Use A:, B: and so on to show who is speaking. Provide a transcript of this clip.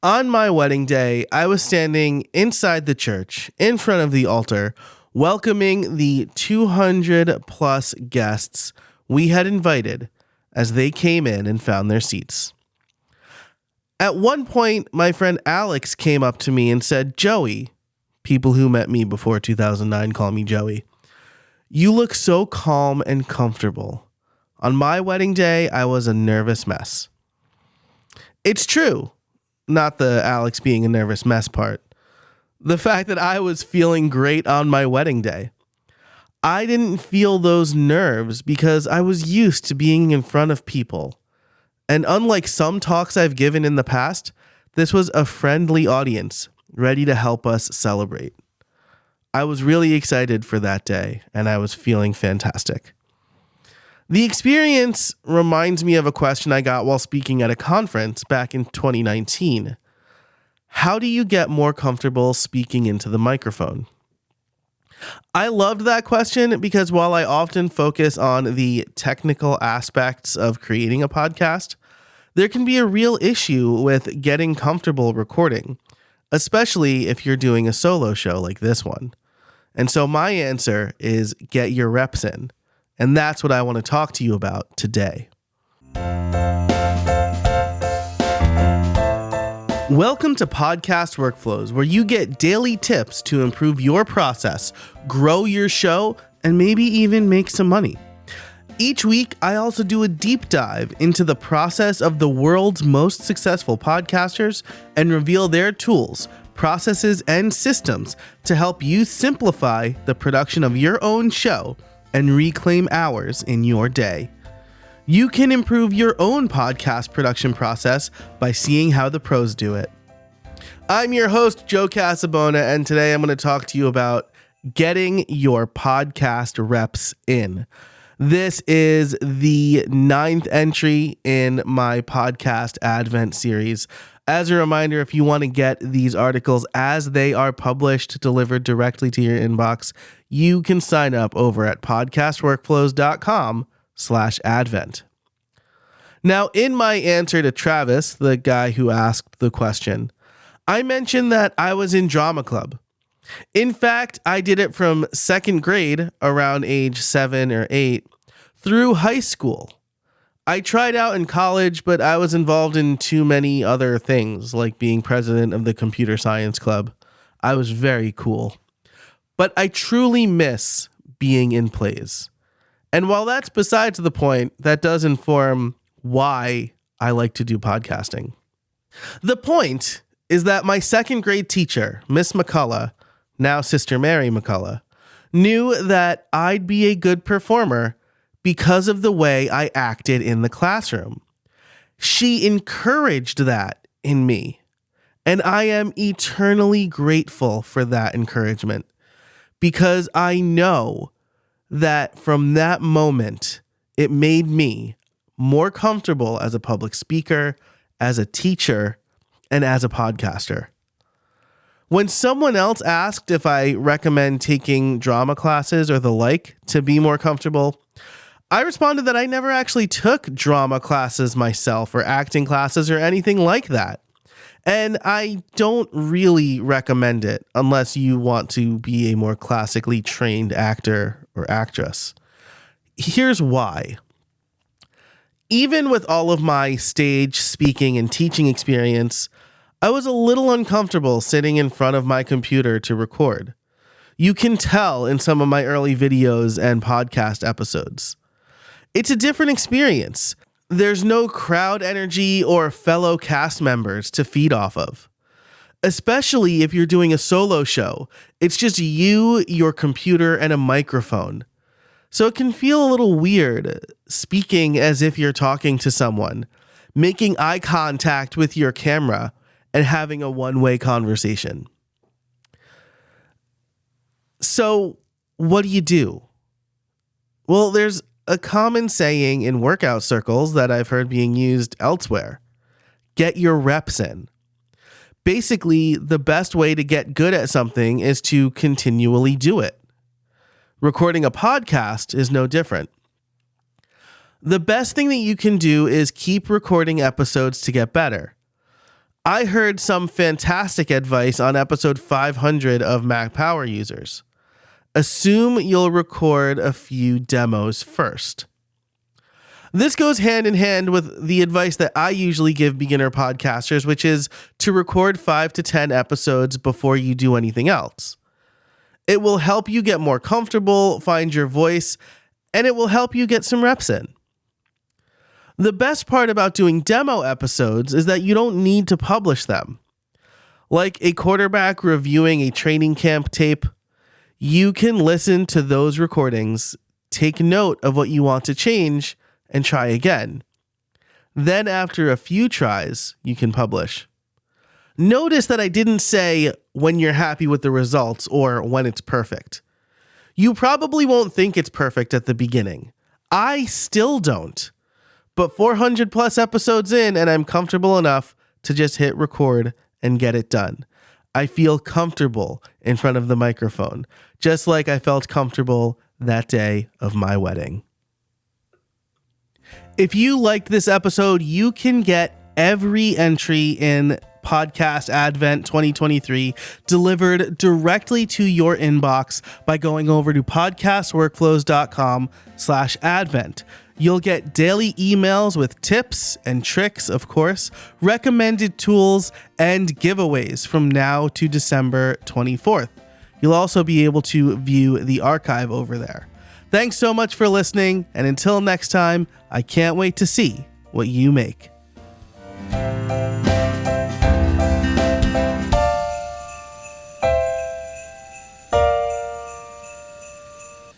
A: On my wedding day, I was standing inside the church, in front of the altar, welcoming the 200 plus guests we had invited as they came in and found their seats. At one point, my friend Alex came up to me and said, "Joey," people who met me before 2009 call me Joey, "you look so calm and comfortable. On my wedding day, I was a nervous mess." It's true. Not the Alex being a nervous mess part. The fact that I was feeling great on my wedding day. I didn't feel those nerves because I was used to being in front of people. And unlike some talks I've given in the past, this was a friendly audience ready to help us celebrate. I was really excited for that day, and I was feeling fantastic. The experience reminds me of a question I got while speaking at a conference back in 2019. How do you get more comfortable speaking into the microphone? I loved that question because while I often focus on the technical aspects of creating a podcast, there can be a real issue with getting comfortable recording, especially if you're doing a solo show like this one. And so my answer is get your reps in. And that's what I want to talk to you about today. Welcome to Podcast Workflows, where you get daily tips to improve your process, grow your show, and maybe even make some money. Each week, I also do a deep dive into the process of the world's most successful podcasters and reveal their tools, processes, and systems to help you simplify the production of your own show and reclaim hours in your day. You can improve your own podcast production process by seeing how the pros do it. I'm your host, Joe Casabona, and today I'm going to talk to you about getting your podcast reps in. This is the 9th entry in my podcast Advent series. As a reminder, if you want to get these articles as they are published, delivered directly to your inbox, you can sign up over at podcastworkflows.com/Advent. Now, in my answer to Travis, the guy who asked the question, I mentioned that I was in drama club. In fact, I did it from second grade, around age 7 or 8, through high school. I tried out in college, but I was involved in too many other things, like being president of the computer science club. I was very cool. But I truly miss being in plays. And while that's besides the point, that does inform why I like to do podcasting. The point is that my second grade teacher, Miss McCullough, now Sister Mary McCullough, knew that I'd be a good performer because of the way I acted in the classroom. She encouraged that in me, and I am eternally grateful for that encouragement because I know that from that moment, it made me more comfortable as a public speaker, as a teacher, and as a podcaster. When someone else asked if I recommend taking drama classes or the like to be more comfortable, I responded that I never actually took drama classes myself or acting classes or anything like that. And I don't really recommend it unless you want to be a more classically trained actor or actress. Here's why. Even with all of my stage speaking and teaching experience, I was a little uncomfortable sitting in front of my computer to record. You can tell in some of my early videos and podcast episodes. It's a different experience. There's no crowd energy or fellow cast members to feed off of. Especially if you're doing a solo show, it's just you, your computer, and a microphone. So it can feel a little weird speaking as if you're talking to someone, making eye contact with your camera, and having a one-way conversation. So what do? Well, there's a common saying in workout circles that I've heard being used elsewhere. Get your reps in. Basically, the best way to get good at something is to continually do it. Recording a podcast is no different. The best thing that you can do is keep recording episodes to get better. I heard some fantastic advice on episode 500 of Mac Power Users. Assume you'll record a few demos first. This goes hand in hand with the advice that I usually give beginner podcasters, which is to record 5 to 10 episodes before you do anything else. It will help you get more comfortable, find your voice, and it will help you get some reps in. The best part about doing demo episodes is that you don't need to publish them. Like a quarterback reviewing a training camp tape, you can listen to those recordings, take note of what you want to change, and try again. Then after a few tries, you can publish. Notice that I didn't say when you're happy with the results or when it's perfect. You probably won't think it's perfect at the beginning. I still don't. But 400 plus episodes in, and I'm comfortable enough to just hit record and get it done. I feel comfortable in front of the microphone, just like I felt comfortable that day of my wedding. If you liked this episode, you can get every entry in Podcast Advent 2023 delivered directly to your inbox by going over to podcastworkflows.com/advent. You'll get daily emails with tips and tricks, of course, recommended tools, and giveaways from now to December 24th. You'll also be able to view the archive over there. Thanks so much for listening, and until next time, I can't wait to see what you make.